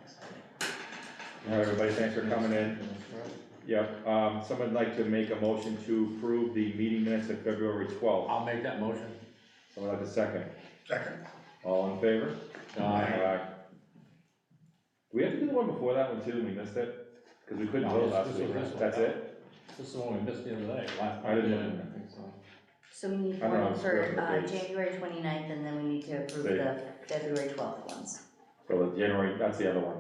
All right, everybody, thanks for coming in. Yep, someone would like to make a motion to approve the meeting minutes of February 12th. I'll make that motion. Someone like a second? Second. All in favor? Aye. Do we have to do the one before that one too? We missed it? Because we couldn't vote last week. That's it? This is the one we missed the other day, last I didn't time. know. I think so. So we need I don't know, one it's for different dates. January 29th, and then we need to approve Same. the February 12th ones. So the January, that's the other one,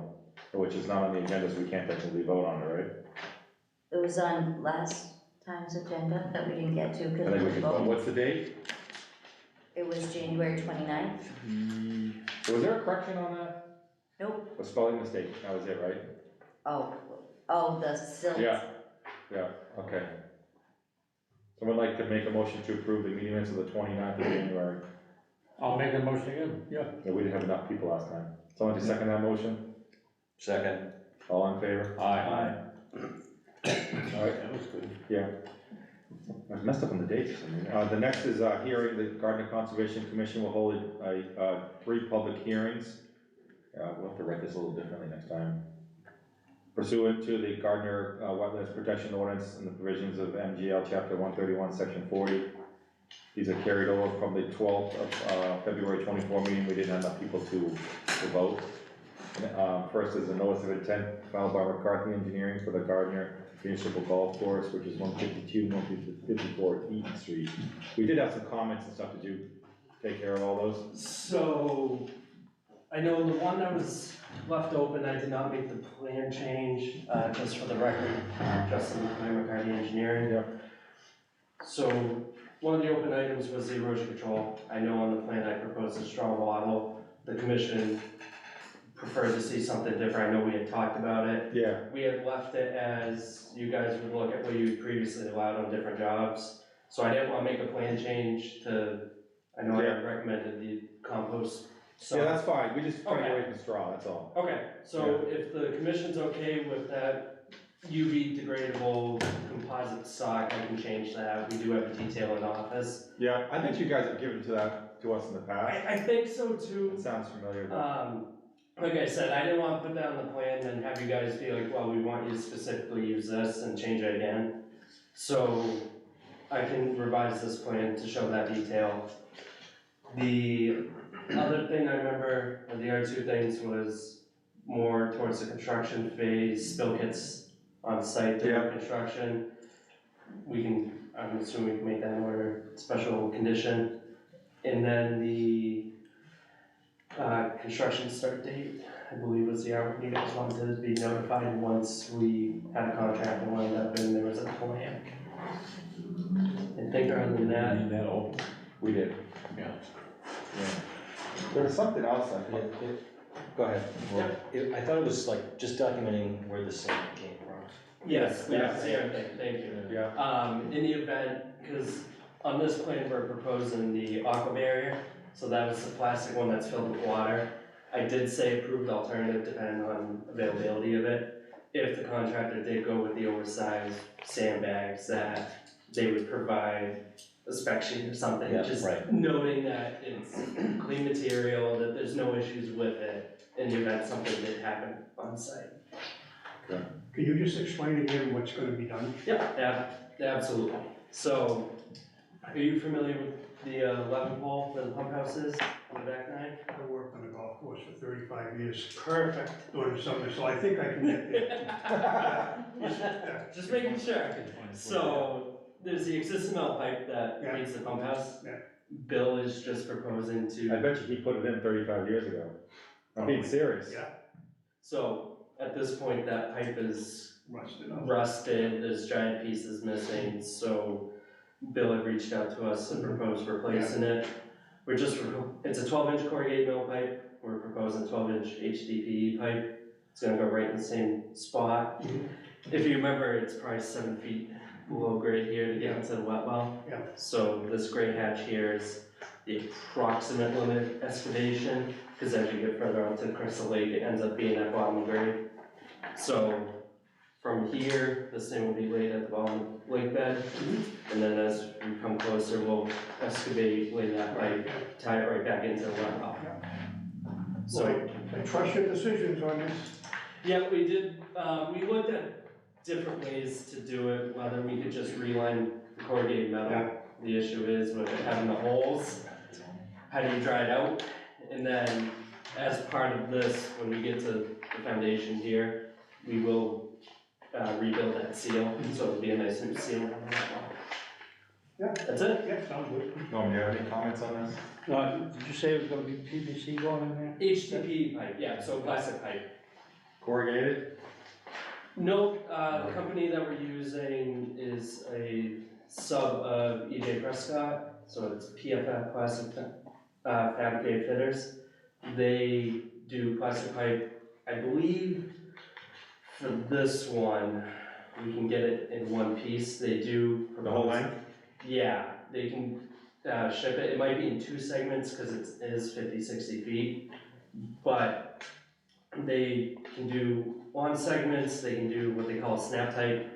which is not on the agenda, so we can't technically vote on it, right? It was on last time's agenda that we didn't get to I because think we we didn't can, vote. what's the date? It was January 29th. So was there a correction on that? Nope. A spelling mistake, that was it, right? Oh, the silt. Yeah, okay. Someone like to make a motion to approve the meeting minutes of the 29th of January? I'll make a motion again, yeah. Yeah, we didn't have enough people last time. Someone to second that motion? Second. All in favor? Aye. All right, That was good. yeah. I was messed up on the dates. The next is a hearing. The Gardner Conservation Commission will hold 3 public hearings. We'll have to write this a little differently next time. Pursuant to the Gardner Wetlands Protection Ordinance and the provisions of MGL Chapter 131, Section 40. These are carried over from the 12th of February 24 meeting. We didn't have enough people to vote. First is a notice of intent filed by McCarthy Engineering for the Gardner Municipal Golf Course, which is 152, 154 Eaton Street. We did have some comments and stuff. Did you take care of all those? So, I know the one that was left open, I did not make the plan change, just for the record, Justin McCarthy Engineering. Yep. So, one of the open items was the erosion control. I know on the plan I proposed a strong wattle. The commission preferred to see something different. I know we had talked about it. Yeah. We had left it as you guys would look at what you previously allowed on different jobs. So I didn't want to make a plan change to, I know I recommended the compost. So, Yeah, that's fine. We just trying to Okay. get away from straw, that's all. okay, so if the commission's okay with that UV degradable composite sock, I can change that. We do have a detail in office. Yeah, I think you guys have given to us in the past. I think so too. It sounds familiar. Like I said, I didn't want to put that on the plan and have you guys be like, well, we want you to specifically use this and change it again. So I can revise this plan to show that detail. The other thing I remember, or the other 2 things, was more towards the construction phase, spill kits on site during construction. I'm assuming we can make that an order, special condition. And then the construction start date, I believe was the hour you guys wanted to be notified once we had a contract lined up and there was a plan. I think other than that, Need that open. We did. Yeah. There was something else I thought. Go ahead. Well, I thought it was like just documenting where the sand came from. yes, that's the other thing, thank you. Yeah. In the event, because on this plan, we're proposing the aqua barrier, so that was the plastic one that's filled with water. I did say approved alternative depending on availability of it. If the contractor did go with the oversized sandbags, that they would provide a spec sheet or something, Yeah, just right. noting that it's clean material, that there's no issues with it in the event something did happen on site. Can you just explain again what's gonna be done? Yeah, absolutely. So, are you familiar with the 11 pole where the pump house is on the back 9? I worked on a golf course for 35 years Perfect. during the summer, so I think I can get there. Just making sure. So, there's the existing metal pipe that feeds the pump house. Yeah. Bill is just proposing I to, bet you he put it in 35 years ago. I'm being serious. Yeah, so at this point, that pipe is rusted out. rusted, there's giant pieces missing, so Bill had reached out to us and proposed replacing it. We're just, it's a 12-inch corrugated metal pipe, we're proposing 12-inch HDPE pipe. It's gonna go right in the same spot. If you remember, it's probably 7 feet below grade here to get into the wet well. Yeah. So this gray hatch here is the approximate limit excavation, because as you get further onto Crystal Lake, it ends up being at bottom grade. So from here, this thing will be laid at the bottom lake bed, and then as we come closer, we'll excavate, lay that pipe, tie it right back into the wet well. So I trust your decisions on this. Yeah, we did, we looked at different ways to do it, whether we could just reline the corrugated metal. The issue is with it having the holes, how do you dry it out? And then as part of this, when we get to the foundation here, we will rebuild that seal, so it'll be a nice new seal on that wall. Yeah. That's it? Yeah, sounds good. Norm, do you have any comments on this? Did you say it was gonna be PVC going in there? HDPE pipe, yeah, so plastic pipe. Corrugated? Nope, the company that we're using is a sub of EJ Prescott, so it's PFF Plastic Fabricated Fitters. They do plastic pipe, I believe for this one, we can get it in one piece, they do. The whole length? Yeah, they can ship it, it might be in two segments, cause it is 50-60 feet, but they can do on segments, they can do what they call a snap type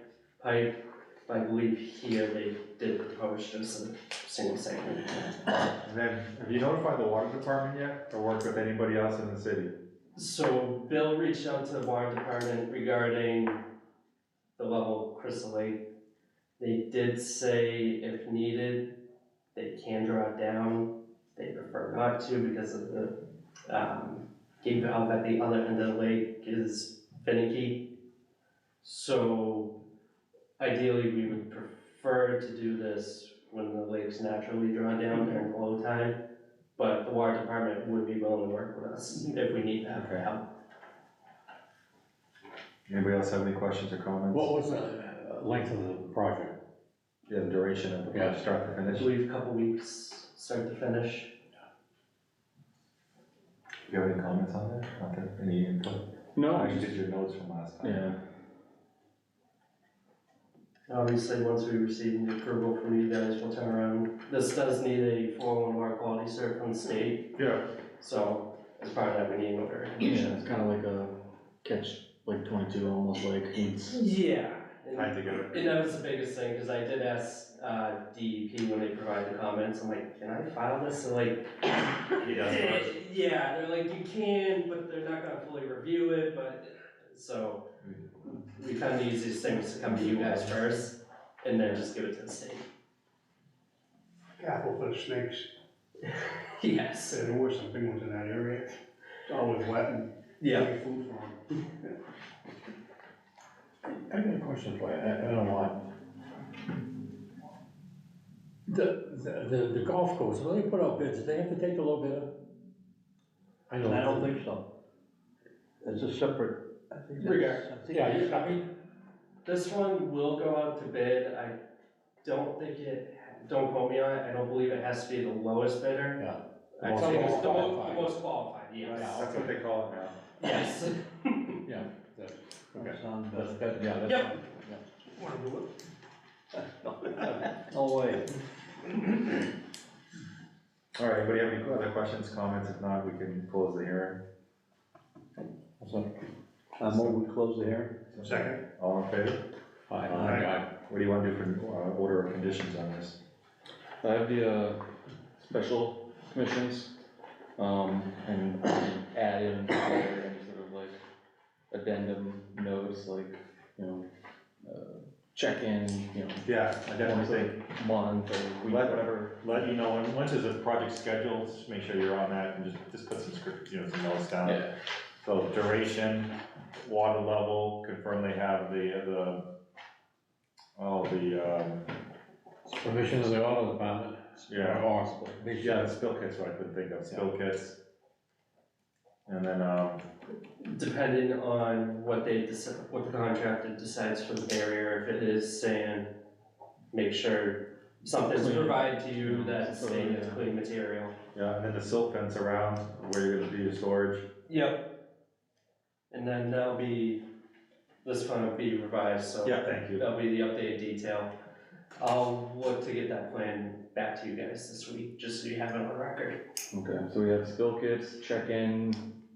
pipe. I believe here they did propose just a single segment. And then, have you notified the water department yet, or worked with anybody else in the city? So Bill reached out to the water department regarding the level of Crystal Lake. They did say if needed, they can draw it down. They prefer not to because of the gate valve at the other end of the lake is finicky. So ideally, we would prefer to do this when the lake's naturally drawn down during low tide, but the water department would be willing to work with us if we need that Okay. help. Anybody else have any questions or comments? What was the length of the project? Yeah, the duration of the Yeah. start to I finish? Do believe a couple weeks, start to finish. you have any comments on that? Not that, any input? No, You did your notes from last time. yeah. Obviously, once we receive the approval from you guys, we'll turn around. This does need a 401 water quality cert from the state, Yeah. so as part of that, we need an order of Yeah, conditions. it's kinda like a catch, like 22, almost like it's. Yeah. Tied together. And that was the biggest thing, because I did ask DEP when they provided the comments, I'm like, can I file this? They're like, yeah, they're like, you can, but they're not gonna fully review it, but, so, we found the easiest thing was to come to you guys first, and then just give it to the state. Careful for the snakes. Yes. There were some big ones in that area. It's always wet and Yeah. great food for them. I got a question for you, I don't know why. The golf course, when they put out bids, do they have to take a little bit? I know. I don't think so. It's a separate. I think Yeah, I mean, This one will go out to bid, I don't think it, don't quote me on it, I don't believe it has to be the lowest bidder. yeah. I Most think it's the qualified. most qualified, yes. Yeah. That's what they call it now. Yes. Yeah, that, okay. Sounds That's, better. that, yeah, that's. Yep. Yeah. Wanna do it? No way. All right, anybody have any other questions, comments? If not, we can close the hearing. So, Move we close the hearing. Second. All in favor? fine, Aye. What do you want to do for order of conditions on this? I have the special commissions, and add in any sort of like addendum notes, like, you know, check-in, you know, Yeah, I definitely once think, a month or week, Let- whatever. let you know, once there's a project scheduled, just make sure you're on that and just put some script, some notes down. Yeah, So duration, water level, confirm they have the permission of the auto department. yeah, Or, make yeah, sure. the spill kits, what I couldn't think of, spill kits. And then, Depending on what they decide, what the contractor decides for the barrier, if it is sand, make sure something's Clean. provided to you that's So, saying it's yeah. clean material. yeah, and then the silt fence around where you're gonna do your storage. Yep. And then that'll be, this one will be revised, so. Yeah, thank you. That'll be the updated detail. I'll look to get that plan back to you guys this week, just so you have it on record. okay, so we have spill kits, check-in,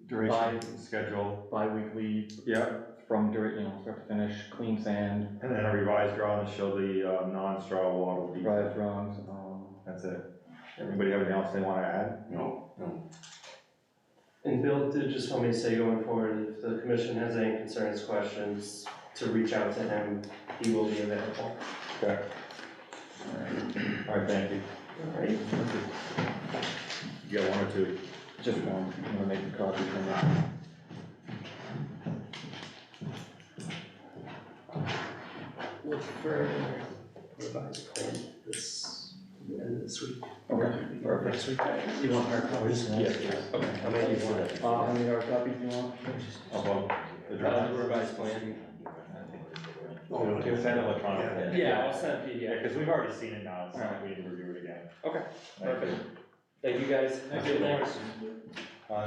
Duration, schedule, bi-weekly, yeah, from start to finish, clean sand, and then a revised drawing to show the non-straw water detail. drive runs, That's it. Anybody have anything else they wanna add? No. And Bill did just want me to say going forward, if the commission has any concerns, questions, to reach out to him, he will be available. Okay. All right, thank you. All right. You got one or two? Just one, I'm gonna make a copy from that. Look for revised plan this week. Okay, perfect. Next week. You want hard copies? Yes, please. Okay, how many do you want? How many hard copies do you want? About the draft revised plan? Oh, It was sent electronically. Yeah, I'll send a Yeah, PDF. because we've already seen it now, it's not like we need to review it again. Okay, Thank you. perfect. Thank you, guys. Thank you. Thanks.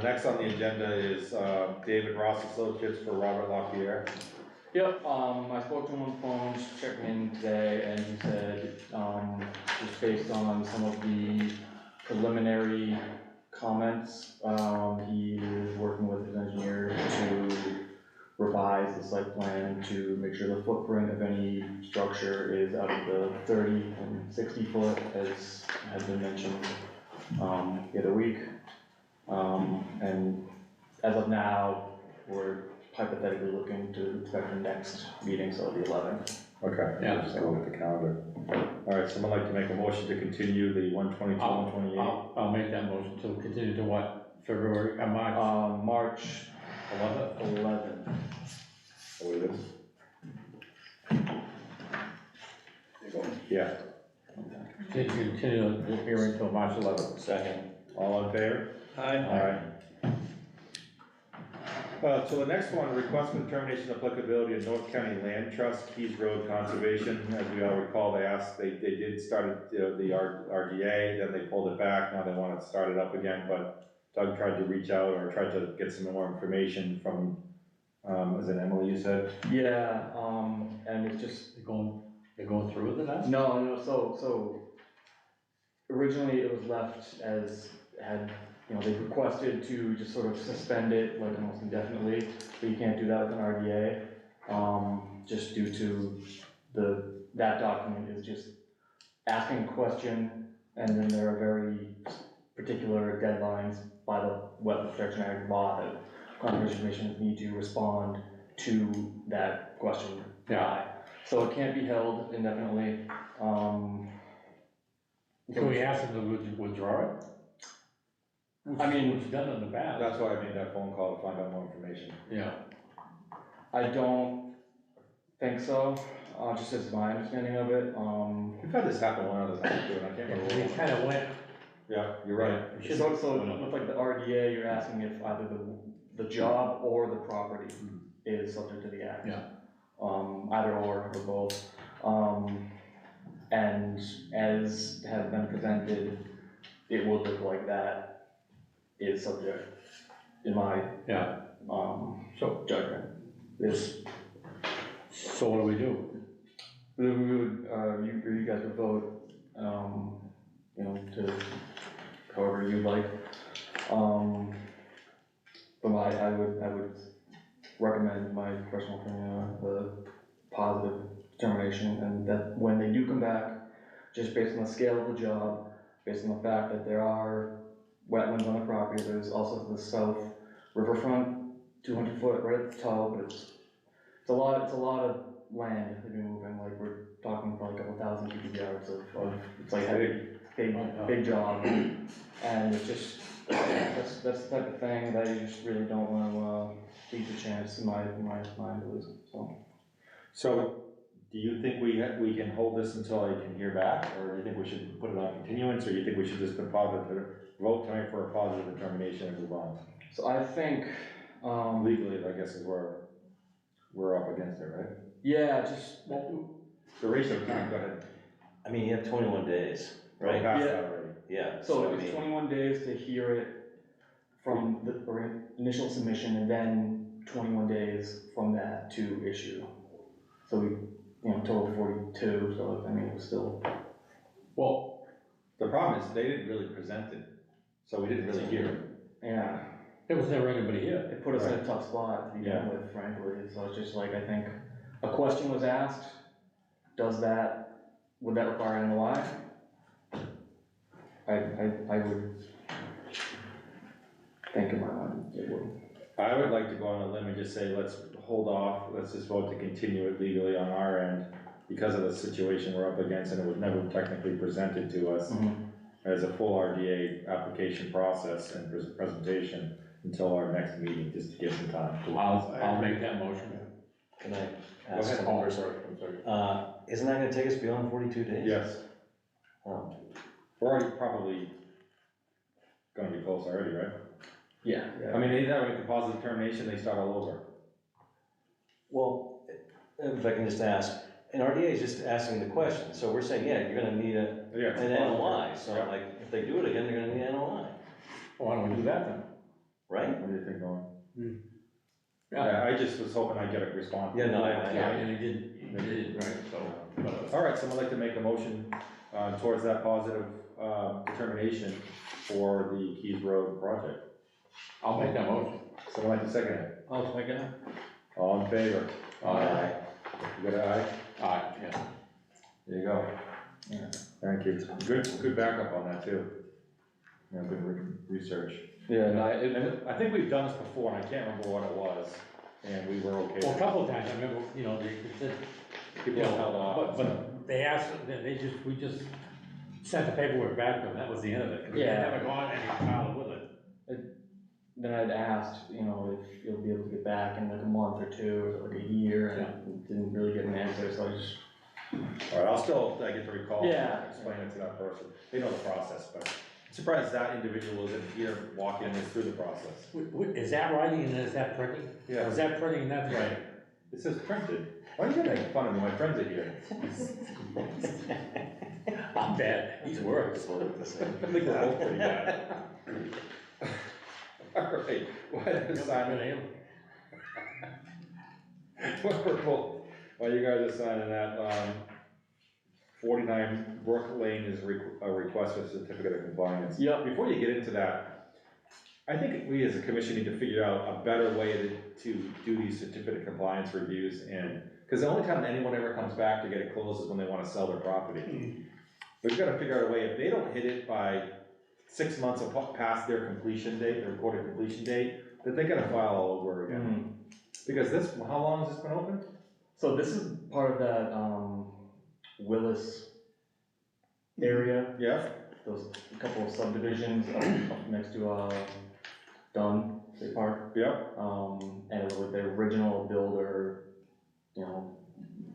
Next on the agenda is, David Ross Associates for Robert Lapierre. Yep, I spoke to him on the phone, just checking in today, and he said, just based on some of the preliminary comments, he is working with his engineer to revise the site plan to make sure the footprint of any structure is out of the 30 and 60 foot, as has been mentioned, the other week. And as of now, we're hypothetically looking to expect the next meeting, so the 11th. Okay. Yeah. Just look at the calendar. All right, someone like to make a motion to continue the 122, 128? I'll make that motion to continue to what, February, March March 11th? 11th. What it is? Yeah, Continue the hearing until March 11th. second. All in favor? Hi. All right. So the next one, request for determination of applicability of North County Land Trust, Keys Road Conservation. As we all recall, they did start the RDA, then they pulled it back, now they want to start it up again, but Doug tried to reach out or tried to get some more information from, is it Emily you said? Yeah, and it's just, They're going through with it now? no, so originally it was left as, they requested to just sort of suspend it like almost indefinitely, but you can't do that with an RDA, just due to that document is just asking a question, and then there are very particular deadlines by the Wetland Protection Act law that conservation commissions need to respond to that question by. So it can't be held indefinitely, Can we ask them to withdraw it? I mean- It's done in the past. That's why I made that phone call to find out more information. Yeah. I don't think so, just as my understanding of it, We've had this happen one other time too, and I can't remember. They what one. kind of went. Yeah, you're right. so with like the RDA, you're asking if either the job or the property is subject to the act. Yeah. Either or both, and as have been presented, it would look like that is subject, in my, Yeah. So, judgment, is, so what do we do? we would, you guys would vote, to however you'd like. But I would recommend my personal opinion, the positive determination, and that when they do come back, just based on the scale of the job, based on the fact that there are wetlands on the property, there's also the south riverfront, 200 foot right at the top, but it's a lot of land they've been moving, like we're talking probably a couple thousand cubic yards of it's like a big job, and it's just, that's the type of thing that you just really don't want to leave a chance, in my mind at least, so. So, do you think we can hold this until I can hear back, or do you think we should put it on continuance, or do you think we should just put vote tonight for a positive determination and move on? So I think, Legally, I guess is where we're up against it, right? yeah, just, Duration of time, go ahead. I mean, you have 21 days, We're right? past Yeah. that already. Yeah. so I it's mean, 21 days to hear it from the initial submission, and then 21 days from that to issue. So we, total 42, so I mean, it was still, Well, The problem is, they didn't really present it, so we didn't really hear it. yeah, there was never anybody here. it put us in a tough spot to begin with, frankly, so it's just like, I think, a question was asked, would that require an NOI? I would think in my mind, it would. I would like to go on a limb and just say, let's hold off, let's just vote to continue it legally on our end because of the situation we're up against, and it was never technically presented to us as a full RDA application process and presentation until our next meeting, just to give some time. I'll make that motion. Can I Go ask ahead. something? I'm sorry. Isn't that gonna take us beyond 42 days? Yes, Oh, we're already probably gonna be close already, right? Yeah. I mean, they have a composite determination, they start all over. well, if I can just ask, an RDA is just asking the question, so we're saying, yeah, you're gonna need Yeah. an NOI, so Yeah. like, if they do it again, they're gonna need an NOI, Why don't we do that then? right? What do you think, Norm? Yeah. Yeah, I just was hoping I'd get a response. Yeah, no, I- Yeah, and they did, right, so. All right, someone like to make a motion towards that positive determination for the Keys Road project. I'll make that motion. Someone like to second it? I'll second it. All in favor? Aye. You got an aye? Aye, yeah. There you go. Thank you. Good backup on that too. Yeah, good research. Yeah, no, And I think we've done this before, and I can't remember what it was, and we were okay. Well, a couple of times, I remember, they said, People held off. but they asked, we just sent the paperwork back to them, that was the end of it. 'Cause they Yeah. never gone any farther with it. then I'd asked, if you'll be able to get back in like a month or two, or like a year, and didn't really get an answer, so I just. All right, I'll still, I get to recall. Yeah. Explain it to that person. They know the process, but I'm surprised that individual isn't here walking us through the process. Is that writing and is that printing? Yeah. Is that printing and that's writing? It says printed. Why are you gonna make fun of me? My friends are here. I'm bad, he's worse. I think we're both pretty bad. All right, go ahead and sign. While you guys are signing that, 49 Brook Lane is a request for certificate of compliance. Yep. Before you get into that, I think we as a commission need to figure out a better way to do these certificate of compliance reviews, and, because the only time anyone ever comes back to get it closed is when they want to sell their property. We've got to figure out a way, if they don't hit it by 6 months past their completion date, their recorded completion date, that they gotta file all over again. Because this, how long has this been open? So this is part of that, Willis area, Yeah, those couple of subdivisions up next to, Dunn State Park. yeah, And it was with the original builder,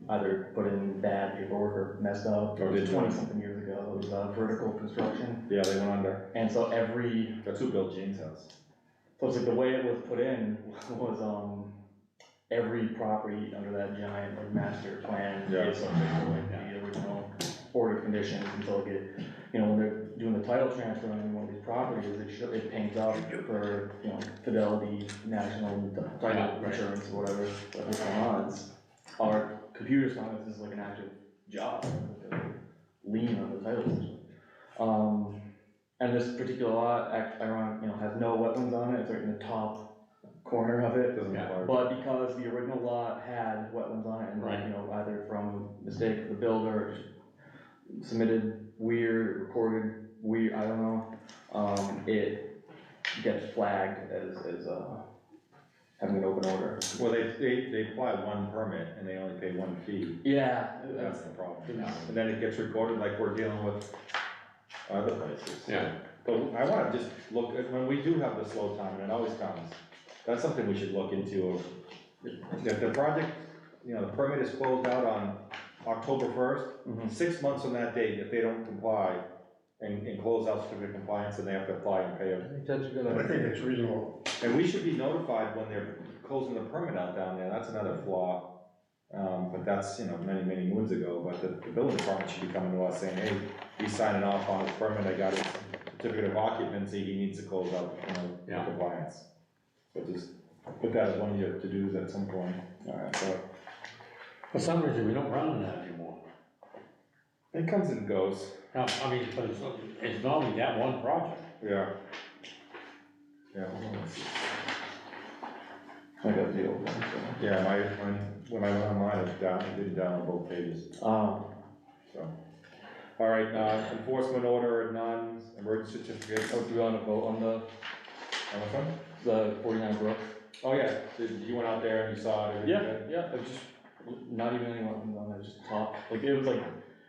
either put in bad paperwork or messed up. Or did 20-something years ago, it was, vertical construction. yeah, they went under. And so That's who built Jane's house. so it's like the way it was put in was, every property under that giant like master plan Yeah. is subject to like the original order of conditions until it get, when they're doing the title transfer on one of these properties, it paints out for, Fidelity, National Title Yeah, right. Insurance, whatever, what's going on. Our computer science is like an active job, like a lien on the title system. And this particular lot, ironic, has no wetlands on it, it's right in the top corner of it. Doesn't require. But because the original lot had wetlands on it, and Right. either from mistake of the builder, or just submitted weird, recorded weird, I don't know, it gets flagged as, having an open order. Well, they apply one permit and they only pay one fee. Yeah, That's the problem. And then it gets recorded like we're dealing with other places. Yeah. But I wanna just look, at when we do have the slow time, and it always comes, that's something we should look into. If the project, the permit is closed out on October 1st, 6 months from that date, if they don't comply and close out certificate of compliance, then they have to apply and pay I them. think that's a good I idea. think it's reasonable. And we should be notified when they're closing the permit out down there, that's another flaw. But that's, many, many moons ago, but the building department should be coming to us saying, hey, he's signing off on his permit, I got his certificate of occupancy, he needs to close out, Yeah. compliance. So just put that as one of your to-dos at some point. Alright, so For some reason, we don't run on that anymore. it comes and goes, Now, I mean, but it's normally that one project. yeah. Yeah, hold on, let's see. I got the old one, so. Yeah, when I went online, it didn't download both pages, so. All right, enforcement order, non-emergency certificate, Oh, do you want to vote on the, on which one? the 49 Brook. Oh, yeah, so you went out there and you saw it, everything good? Yeah, it was just, not even anyone on there, just top, like, it was like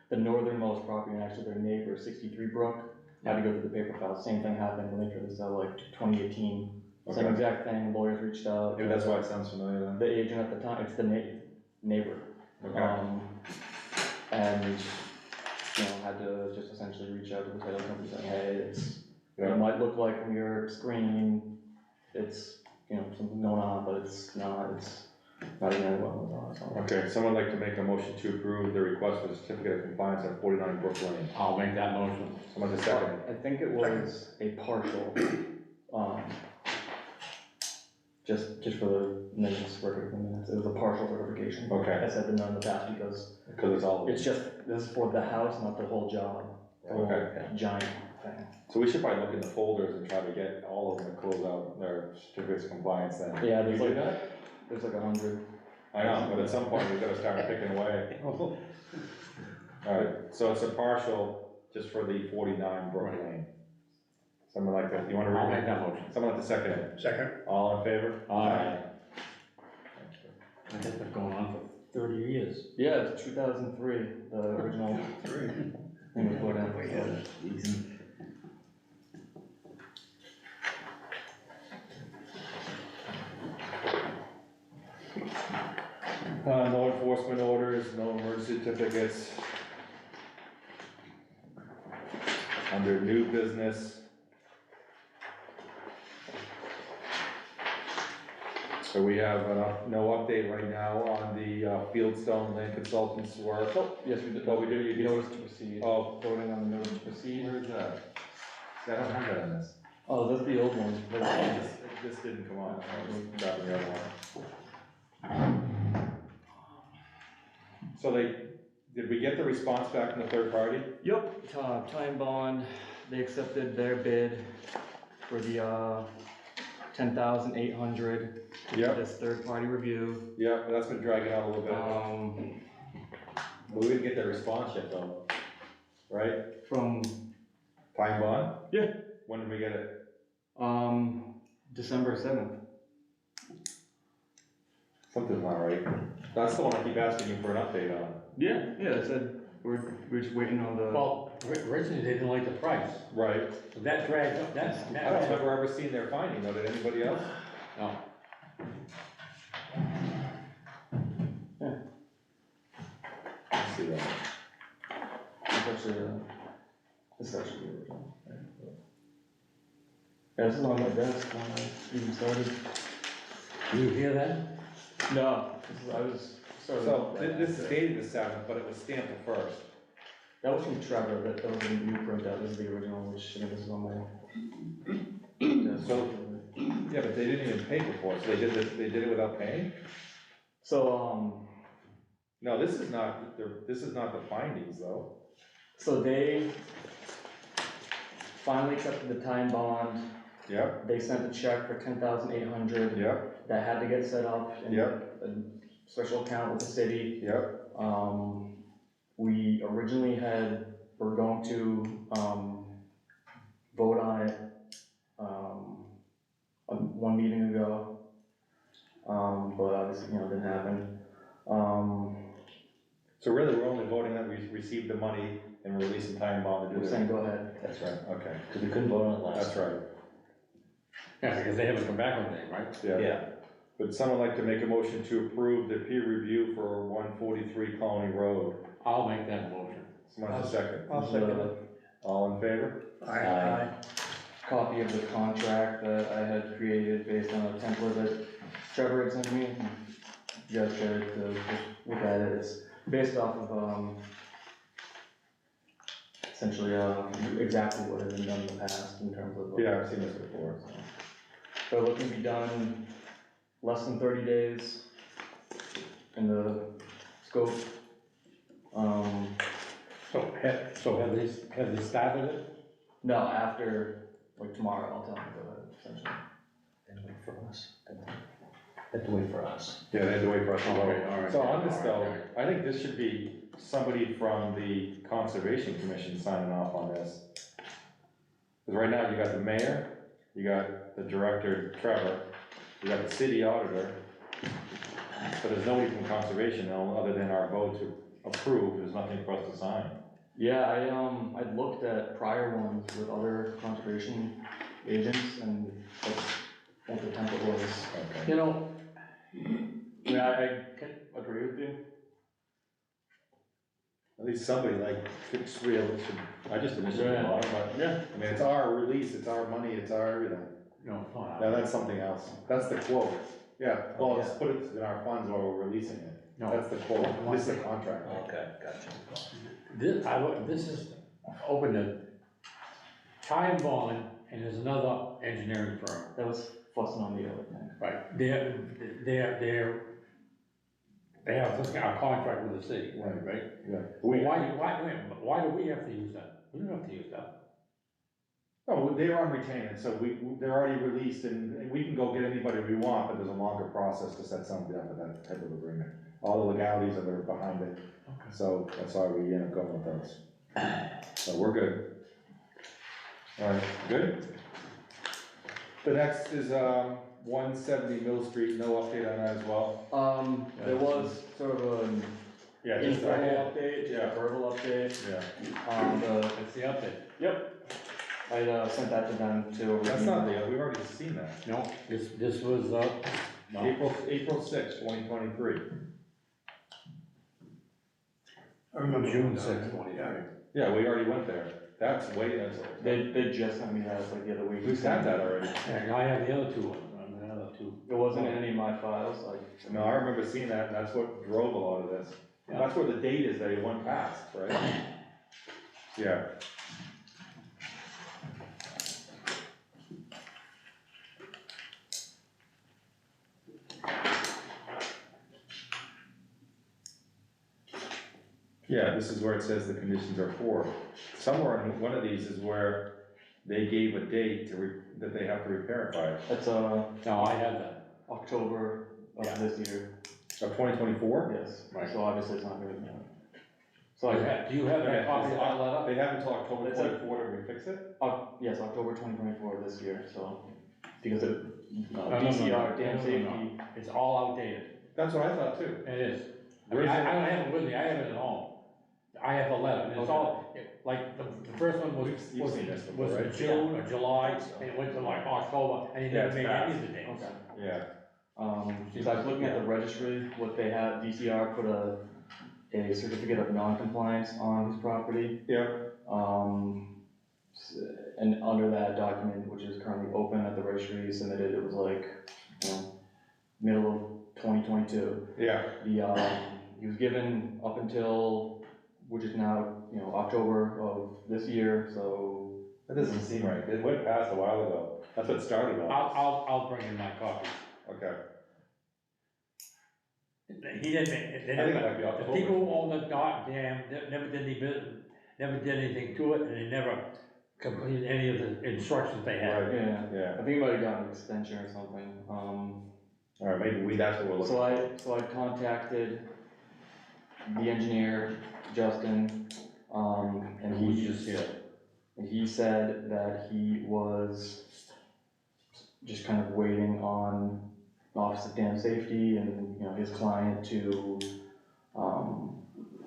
the northernmost property, and actually their neighbor, 63 Brook, had to go through the paper file, same thing happened when they tried to sell, like, 2018. Same Okay. exact thing, lawyers reached out. Maybe that's why it sounds familiar then. The agent at the time, it's the neighbor. Okay. And, you know, had to just essentially reach out to the title company saying, hey, Yeah. it might look like from your screen, it's, you know, something going on, but it's not even anyone was on it, so. Okay, someone like to make a motion to approve the request for certificate of compliance at 49 Brook Lane. I'll make that motion. Someone to second. I think it was a partial, just for the minutes, record of the minutes, it was a partial verification. Okay. As had been done in the past, because Because it's all. it's just, this is for the house, not the whole job, the whole Okay. giant thing. So we should probably look in the folders and try to get all of them to close out their certificates of compliance then. Yeah, We there's do like, that? there's like 100. I know, but at some point we've gotta start picking away. Alright, so it's a partial just for the 49 Brook Lane. Someone like that, you wanna I'll read make that motion. Someone like to second it? Second, All in favor? Aye. I think that's going on for 30 years. Yeah, it's 2003, the original thing was put in. Easy. No enforcement orders, no emergency certificates. Under new business. So we have no update right now on the Fieldstone Land Consultants work. Oh, yes, we did. Oh, we did, you did. Notice to proceed. Oh, Voting on the notice to proceed. where is that? See, I don't have that in this. Oh, that's the old one. This didn't come on, I was grabbing the other one. So did we get the response back from the third party? Yep, time bond, they accepted their bid for the 10,800 to do Yep. this third-party review. Yeah, that's been dragging out a little bit. But we didn't get the response yet though, right? From, Time bond? Yeah. When did we get it? December 7th. Something's not right. That's the one I keep asking you for an update on. Yeah, it said, we're just waiting on the. Well, originally they didn't like the price, Right. so that dragged up, I don't remember ever seeing their finding though, did anybody else? No. Let's see that. It's actually the original. Yeah, this is on my desk when I even started. Do you hear that? No, I was started. So this is dated the 7th, but it was stamped the 1st. That was from Trevor, that was a new printout, this is the original, which, I think this is on my. So- Yeah, but they didn't even pay before, so they did it without paying? So, No, this is not the findings though. so they finally accepted the time bond, Yep, they sent a check for 10,800. yep, That had to get set up in Yep. a special account with the city. yep, We originally were going to, vote on it, one meeting ago. But obviously, didn't happen. so really, we're only voting that we received the money and we're releasing time bond to do We're this. saying go ahead. That's right, okay, Because we couldn't vote on it last. that's right, Yeah, because they haven't come back on anything, right? yeah. Would someone like to make a motion to approve the peer review for 143 Colony Road? I'll make that motion. Someone to second. I'll second it. All in favor? Aye. Copy of the contract that I had created based on a template that Trevor had sent me. You guys could just look at it, it's based off of, essentially, exactly what had been done in the past in terms of. Yeah, I've seen this before, so. They're looking to be done less than 30 days in the scope. So have they started it? No, after, like tomorrow, I'll tell them to go ahead, essentially. And wait for us. Have to wait for us. Yeah, they had to wait for us to vote. Okay, all right. So on this All though, right. I think this should be somebody from the Conservation Commission signing off on this. Because right now you got the mayor, you got the director, Trevor, you got the city auditor, but there's nobody from conservation, other than our vote to approve, there's nothing for us to sign. Yeah, I looked at prior ones with other conservation agents, and that's what the template was. Okay. You know, I mean, I can agree with you. At least somebody like, fix real, I just initially Yeah. bought it, but, Yeah. I mean, it's our release, it's our money, it's our everything. no, it's not. No, that's something else. That's the quote. Yeah, well, let's put it in our funds while we're releasing it. No. That's the quote. This is the contract. Okay, gotcha. This is open to Ty and Bond, and there's another engineering firm. That was fussing on the other thing. Right, they have this kind of contract with the city, right? Yeah. Why do we have to use that? We don't have to use that. Oh, they're on retainer, so they're already released and we can go get anybody we want, but there's a longer process to set something up with that type of agreement. All the legalities that are behind it, so that's why we end up going with those. So we're good. All right, good? The next is, 170 Mill Street, no update on that as well? There was sort of an Yeah, just, informal update, just yeah. a verbal update. Yeah, That's the update. Yep. I sent that to them to. that's not the, we've already seen that. No, this was, no. April 6th, 2023. I remember. June when, 6th, 23. Yeah, we already went there. That's They just sent me that like the other week. we've had that already. And I have the other two ones, the other two. It wasn't in any of my files, No, I remember seeing that, and that's what drove a lot of this. Yeah. That's where the date is that it went past, right? Yeah. Yeah, this is where it says the conditions are for. Somewhere in one of these is where they gave a date that they have to repair it by. That's No, I have that. October Yeah. of this year. Of 2024? Yes. Right. So obviously it's not good now. So Do you have that copy of that letter? They have until October It's a- 24 to refix it? Yes, October 2024 this year, so, because of No, DCR, no, dam no. safety. It's all outdated. That's what I thought too. It is. I Where's mean, I it? don't have it with me, I have it at home. I have the letter, and it's Okay. all, like, the first one was, You've seen this before, was in right? June or July, and it went to like October, and he Yeah, never it's made fast. any of the dates. Okay. Yeah. So I was looking at the registry, what they have, DCR put a certificate of non-compliance on his property. Yeah. And under that document, which is currently open at the registry, submitted, it was like, you know, middle of 2022. Yeah. He was given up until, which is now, you know, October of this year, so. That doesn't seem right. It went past a while ago. That's what started all this. I'll bring in my copies. Okay. He didn't, they I think it never, might be the October. people who own the dam, never did any business, never did anything to it, and they never completed any of the instructions they had. Right, Yeah, yeah. I think he might have gotten an extension or something. All right, maybe that's what we're looking So I contacted the engineer, Justin, and Who's just here? and he said that he was just kind of waiting on Office of Dam Safety and, you know, his client to,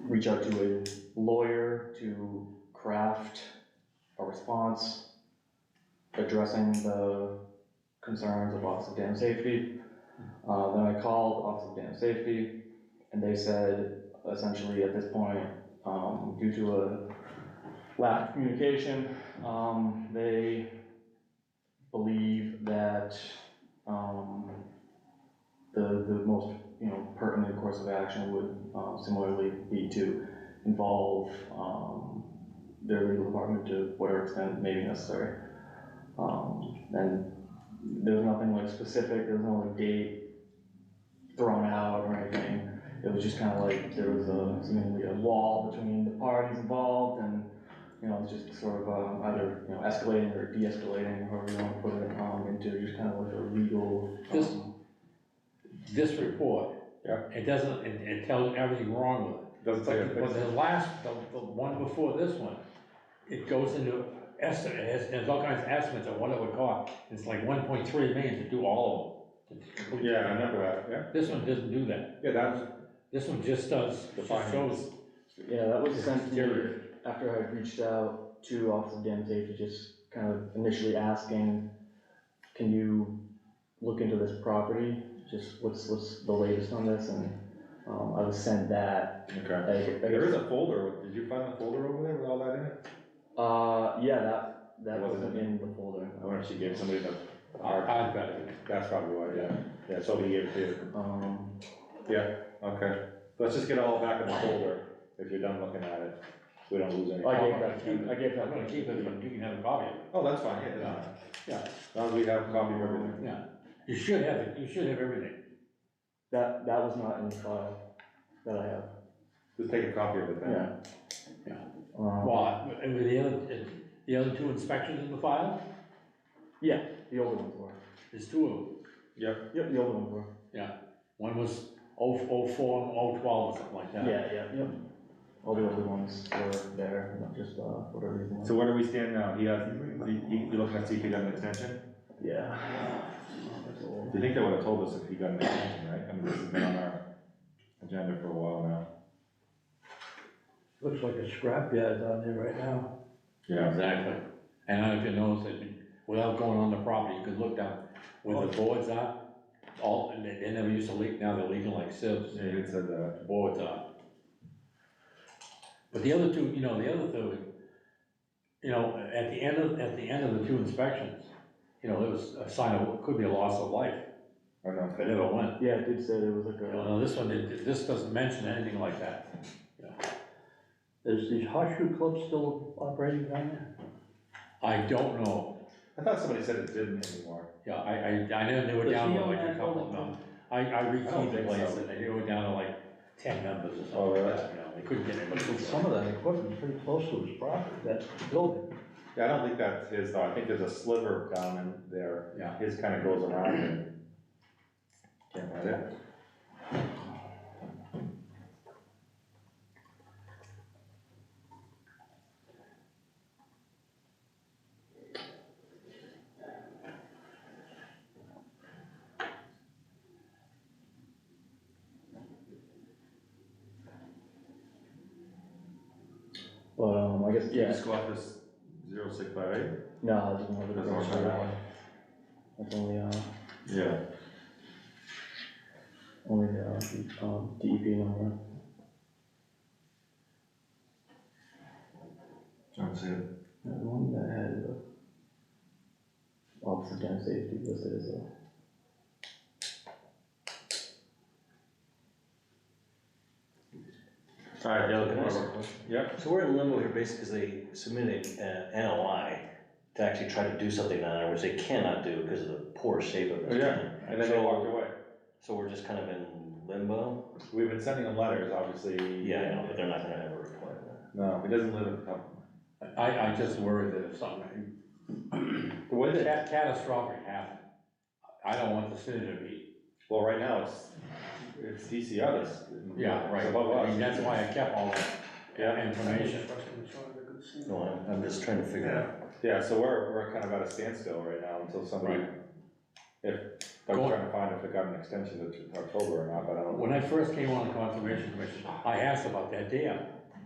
reach out to a lawyer to craft a response addressing the concerns of Office of Dam Safety. Then I called Office of Dam Safety, and they said essentially at this point, due to a lack of communication, they believe that the most, you know, pertinent course of action would similarly be to involve their legal department to whatever extent may be necessary. And there was nothing like specific, there was no like date thrown out or anything. It was just kind of like there was seemingly a wall between the parties involved, and, you know, it's just sort of either, you know, escalating or de-escalating, however you want to put it, into just kind of like a legal. This report, Yeah. it doesn't, it tells everything wrong with it. Doesn't say it But fixed. the last, the one before this one, it goes into estimate, there's all kinds of estimates of what it would cost. It's like 1.3 million to do all of them. to complete Yeah, I the- remember that, yeah. This one doesn't do that. Yeah, that was This one just does, the just findings. shows. Yeah, that was It's sent to me deteriorated. after I reached out to Office of Dam Safety, just kind of initially asking, can you look into this property? Just what's the latest on this, and, I was sent that. Okay. There is a folder, did you find the folder over there with all that in it? Yeah, that It wasn't wasn't in the folder. I wonder if she gave somebody the I've got it. that's probably why, yeah. Yeah, so he gave it to you. Yeah, okay. Let's just get it all back in the folder if you're done looking at it. So we don't lose any. I gave I'm that, gonna keep it, but you can have a copy of it. Oh, that's fine, yeah, Yeah. yeah. As long as we have a copy of everything. Yeah, you should have it, you should have everything. that was not in the file that I have. Just take a copy of it then. Yeah. Well, and with the other two inspections in the file, Yeah, the older ones were. there's two of them. Yep, the older ones were. One was 04 and 012 or something like that. Yep. All the older ones were there, not just, for whatever reason. So where do we stand now? He has, you looking to see if he got an extension? Yeah. Do you think they would have told us if he got an extension, right? I mean, this has been on our agenda for a while now. Looks like a scrap yard down there right now. Yeah. Exactly. And I don't know if you noticed that, without going on the property, you could look down where the boards are, and they never used to leak, now they're leaking like sieves. Yeah, you said that. Boards are. But the other two, the other two, at the end of the two inspections, there was a sign of, could be a loss of life, I know. if it ever went. Yeah, it did say there was like a. This one, this doesn't mention anything like that. Is the horseshoe club still operating down there? I don't know. I thought somebody said it didn't anymore. Yeah, I know they were Does down he to own like a that couple of building them. I rekeyed the think place so. and they were down to like 10 members or Oh, something really? like that, they couldn't get anybody. But some of that equipment is pretty close to his property, that building. Yeah, I don't think that's his though. I think there's a sliver down in there. Yeah. His kind of goes around and can't find it. But, I guess, Yeah. yeah, Just go off this 0658? no, that's one of the. That's all right. That's only, Yeah. only the, DEP number. Don't see it. The one that had the Office of Dam Safety listed as a. All right, yeah, Can I ask a look, question? yeah. So we're in limbo here basically because they submitted an NOI to actually try to do something down there, which they cannot do because of the poor shape of Oh, it. yeah, and then they walked away. So we're just kind of in limbo? We've been sending them letters, obviously. Yeah, I know, but they're not gonna ever reply to that. No, he doesn't live at the top. I just worry that if something The way that, catastrophic happened, I don't want the city to be, well, right now, it's DCR that's. yeah, right. It's above us. I mean, that's why I kept all that Yeah. information. No, I'm just trying to figure out. Yeah, so we're kind of at a standstill right now until somebody, Right. I was trying to find if it got an extension to October or not, but I don't know. When I first came on the Conservation Commission, I asked about that dam,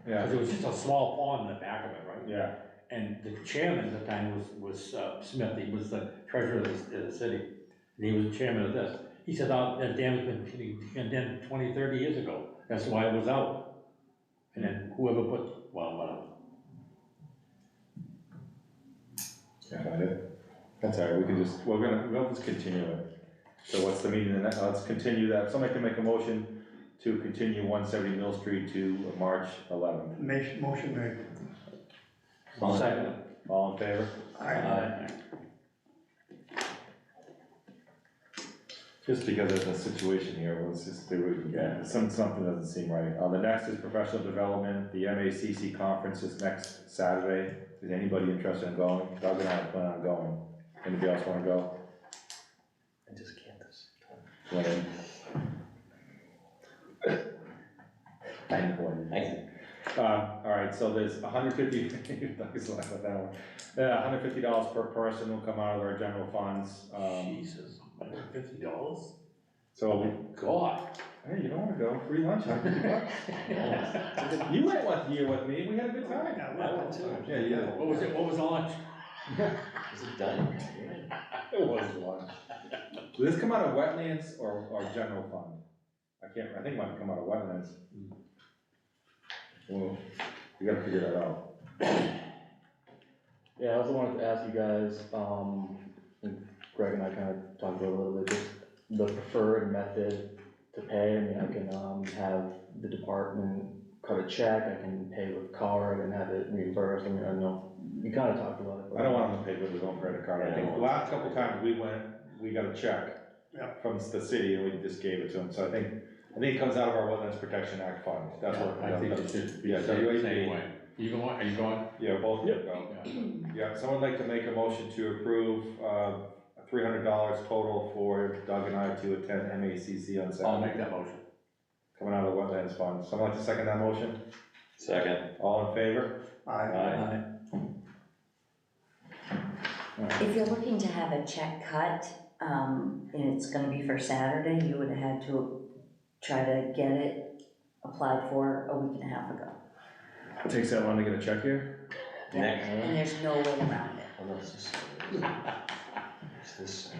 Yeah, because it was just a small pond in the back of it, right? yeah, And the chairman at the time was Smith, he was the treasurer of the city, and he was the chairman of this. He said, oh, that dam has been condemned 20, 30 years ago, that's why it was out. And then whoever put, well, whatever. can't find it. That's all right, we'll just continue it. So what's the meeting, let's continue that, somebody can make a motion to continue 170 Mill Street to March 11th. Motion made. Second. All in favor? Aye. Just because of the situation here, let's just see what we can get, something doesn't seem right. The next is professional development, the MACC conference is next Saturday. Is anybody interested in going? Doug and I plan on going. Anybody else wanna go? I just can't this. Went in. I know. All right, so there's $150, Doug's laughing at that one. $150 per person will come out of our general funds. Jesus, $150? So, God. hey, you don't wanna go, free lunch, $150. You went one year with me, we had a good time. I went too. Yeah, you did. What was it, what was the lunch? Is it done? It was lunch. Does this come out of wetlands or general fund? I think it might come out of wetlands. Well, you gotta figure that out. Yeah, I also wanted to ask you guys, and Greg and I kind of talked about it a little bit, just the preferred method to pay. I mean, I can, have the department cut a check, I can pay with card and have it reimbursed. I mean, I know, you kind of talked about it. but- I don't want them to pay with his own credit card. I think the last couple times we went, we got a check from the city and we just gave it to him. So I think it comes out of our Wetlands Protection Act fund. That's what. I think it should be Yeah, the same WAP. way. You going, are you going? Yeah, both of them go. Yeah, someone would like to make a motion to approve, $300 total for Doug and I to attend MACC on Saturday. I'll make that motion. Coming out of the Wetlands Fund. Someone like to second that motion? Second. All in favor? Aye. If you're looking to have a check cut, and it's gonna be for Saturday, you would have had to try to get it applied for a week and a half ago. It takes that long to get a check here? Yeah, Next. and there's no way around it. Oh, no, it's this. It's this.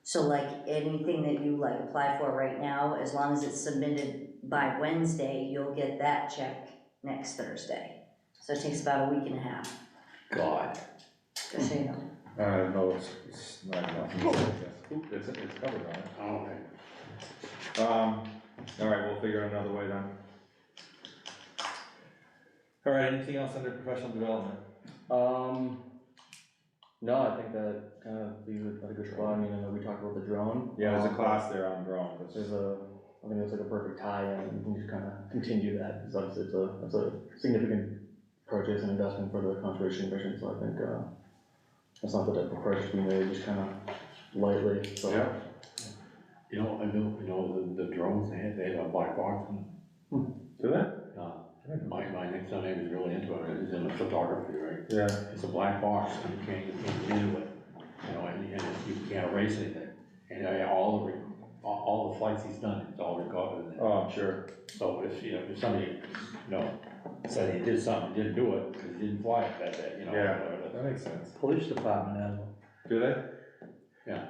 So like anything that you like apply for right now, as long as it's submitted by Wednesday, you'll get that check next Thursday. So it takes about a week and a half, God. just so you know. No, it's not enough. It's covered on it. Oh, okay. All right, we'll figure out another way then. All right, anything else under professional development? No, I think that kind of leaves it at a good spot. I mean, I know we talked about the drone. Yeah, there's a class there on drones. There's I think it's like a perfect tie-in, and we can just kind of continue that, because obviously it's a significant purchase and investment for the Conservation Commission, so I think, that's not the type of purchase we made, just kind of lightly, so. Yeah. You know, the drones, they had a black box in them. Do that? My next door neighbor's really into it, he's in photography, right? Yeah. It's a black box, and you can't get into it, you know, and you can't erase anything. And all the flights he's done, it's all recorded in there. Oh, I'm sure. So if somebody, said he did something, didn't do it, because he didn't fly it that day, Yeah, whatever. that makes sense. Police department has one. Do they? Yeah.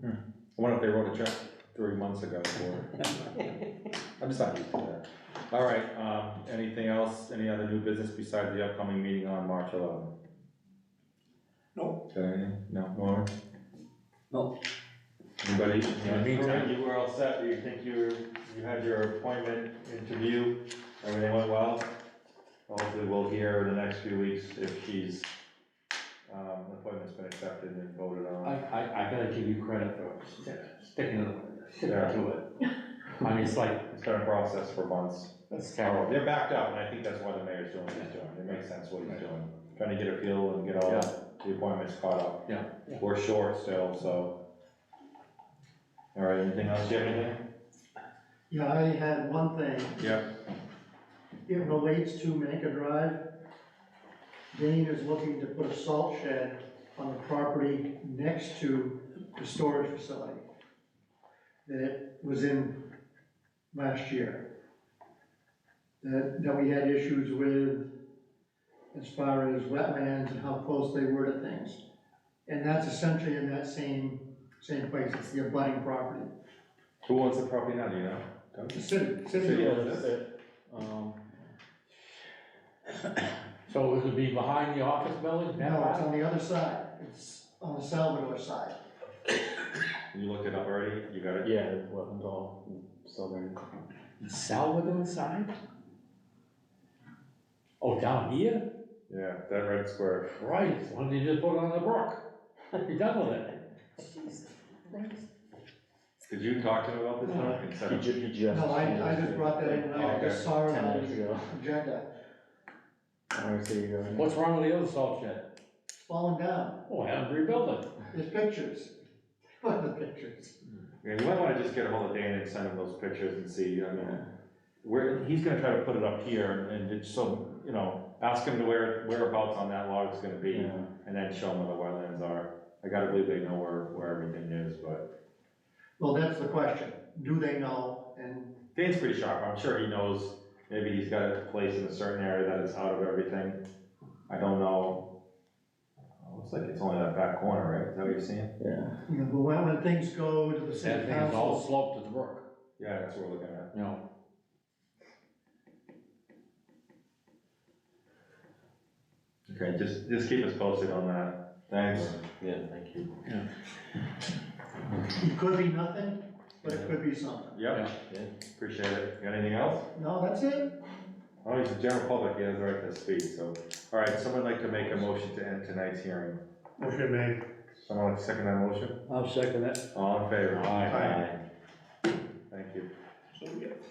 I wonder if they wrote a check 3 months ago for it. I'm just not used to that. All right, anything else, any other new business besides the upcoming meeting on March 11th? Nope. Got anything? No, Lauren? No. Anybody? In the meantime- You were all set, do you think you had your appointment interview, everything went well? Hopefully we'll hear in the next few weeks if she's, the appointment's been accepted and voted on. I gotta give you credit for sticking to it. I mean, it's like, It's been a process for months. that's terrible. They're backed up, and I think that's why the mayor's doing what he's doing. It makes sense what he's doing. Trying to get a feel and get all the appointments caught up. Yeah. We're short still, so. All right, anything else, you have anything? Yeah, I had one thing. Yeah. It relates to Manka Drive. Dane is looking to put a salt shed on the property next to the storage facility that it was in last year. That we had issues with as far as wetlands and how close they were to things. And that's essentially in that same place, it's the abutting property. Who owns the property now, do you know? The city City owns owns it. So it would be behind the office building? No, it's on the other side, it's on the Salvador side. You looked it up already? You got it? Yeah, there's wetlands all southern. Salvador side? Oh, down here? Yeah, that red square. Right, why don't you just put it on the brook? Be done with it. Did you talk to him about this, Doug? Instead He of- just. No, I just brought that in, I Okay. just saw it 10 on minutes ago. the agenda, Alright, so you go. What's wrong with the other salt shed? it's falling down, Oh, have them rebuild it. there's pictures, what are the pictures? Yeah, you might wanna just get a hold of Dan and send him those pictures and see, I mean, he's gonna try to put it up here and it's so, you know, ask him to whereabouts on that lot it's gonna be, Yeah. and then show him where the wetlands are. I gotta believe they know where everything is, but Well, that's the question, do they know? And Dane's pretty sharp, I'm sure he knows, maybe he's got it placed in a certain area that it's out of everything. I don't know. Looks like it's only that back corner, right? Is that what you're seeing? Yeah. you know, but when things go to the That city thing is all council, sloped to the brook, Yeah, that's what we're looking at. you know. Okay, just keep us posted on that. Thanks. Yeah, thank you. it could be nothing, but it could be something. Yep, Yeah. appreciate it. Got anything else? No, that's it. Oh, he's the general public, he has the right to speak, so. All right, someone like to make a motion to end tonight's hearing. Motion made. Someone like to second that motion? I'll second it. All in favor? Aye. Thank you. So we get